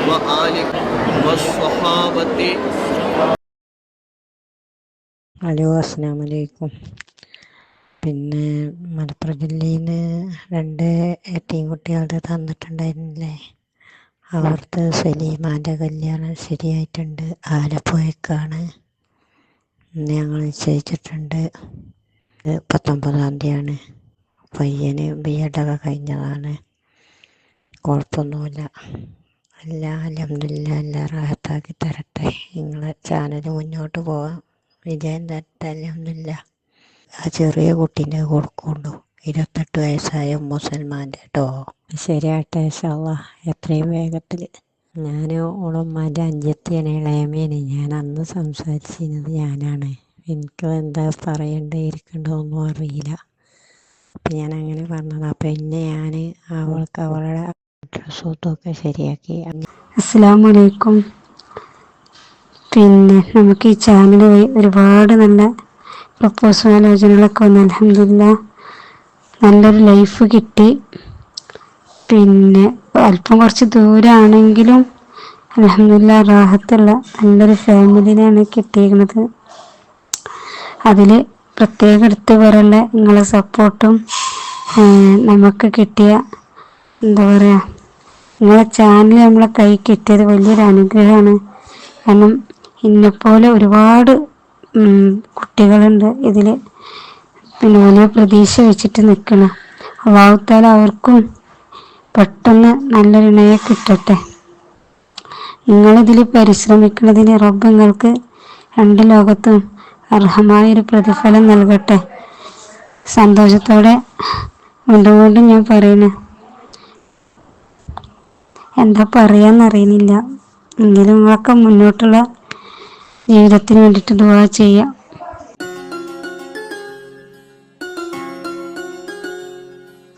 وآله والصحابة. Hello, അസ്സലാമു അലൈക്കും. പിന്നെ മലപ്പുറം ജില്ലയിൽ നിന്ന് 2 കുട്ടികളുടെ തന്നിട്ടുണ്ടായിരുന്നില്ലേ, അവിടുത്തെ സലീമാൻ്റെ കല്യാണം ശരിയായിട്ടുണ്ട്. ആലപ്പുഴക്കാണ് ഞങ്ങൾ നിശ്ചയിച്ചിട്ടുണ്ട്. 19-ാം തീയതിയാണ്. പയ്യന് B.Ed ഒക്കെ കഴിഞ്ഞതാണ്. കുഴപ്പമൊന്നുമില്ല. അൽഹംദുലില്ലാഹ് എല്ലാം റാഹത്താക്കി തരട്ടെ. നിങ്ങളെ ചാനൽ മുന്നോട്ട് പോകാൻ വിജയം തരട്ടെ. അൽഹംദുലില്ലാഹ്. ആ ചെറിയ കുട്ടീൻ്റെ കൊടുക്കുള്ളൂ, 28 വയസ്സായ മുസൽമാൻ്റെ കേട്ടോ. ശരിയാട്ടെ ഇൻഷാ അല്ലാഹ്, എത്രയും വേഗത്തിൽ. ഞാൻ ഓളുമ്മാൻ്റെ അഞ്ചത്തിയാണ്, ഇളയമേന്. ഞാൻ അന്ന് സംസാരിച്ചിരുന്നത് ഞാനാണ്. എനിക്ക് എന്താ പറയണ്ടേ ഇരിക്കണ്ടതൊന്നും അറിയില്ല. അപ്പം ഞാൻ അങ്ങനെ പറഞ്ഞത്. അപ്പം ഇന്നെ ഞാൻ അവൾക്ക് അവളുടെ അഡ്രസ്സും ഇതൊക്കെ ശരിയാക്കി. അസ്സലാമു അലൈക്കും. പിന്നെ നമുക്ക് ഈ ചാനൽ വഴി ഒരുപാട് നല്ല പ്രപ്പോസൽ ആലോചനകളൊക്കെ വന്നു. അൽഹംദുലില്ലാഹ് നല്ലൊരു ലൈഫ് കിട്ടി. പിന്നെ അല്പം കുറച്ച് ദൂരമാണെങ്കിലും അൽഹംദുലില്ലാഹ് റാഹത്തുള്ള നല്ലൊരു ഫാമിലിനെയാണ് കിട്ടിയിരിക്കുന്നത്. അതിൽ പ്രത്യേകം എടുത്തു പറയേണ്ട നിങ്ങളെ സപ്പോർട്ടും നമുക്ക് കിട്ടിയ എന്താ പറയുക, നിങ്ങളെ ചാനൽ നമ്മളെ കൈ കിട്ടിയത് വലിയൊരു അനുഗ്രഹമാണ്. കാരണം എന്നെപ്പോലെ ഒരുപാട് കുട്ടികളുണ്ട് ഇതിൽ. പിന്നെ വലിയ പ്രതീക്ഷ വെച്ചിട്ട് നിൽക്കണം. അല്ലാഹു തആല അവർക്കും പെട്ടെന്ന് നല്ലൊരു ഇണയെ കിട്ടട്ടെ. നിങ്ങളിതിൽ പരിശ്രമിക്കുന്നതിന് റബ്ബ് നിങ്ങൾക്ക് 2 ലോകത്തും അർഹമായൊരു പ്രതിഫലം നൽകട്ടെ. സന്തോഷത്തോടെ വീണ്ടും ഞാൻ പറയുന്നു. എന്താ പറയാന്നറിയുന്നില്ല. എങ്കിലും നിങ്ങളൊക്കെ മുന്നോട്ടുള്ള ജീവിതത്തിന് വേണ്ടിയിട്ട് ദുആ ചെയ്യുക.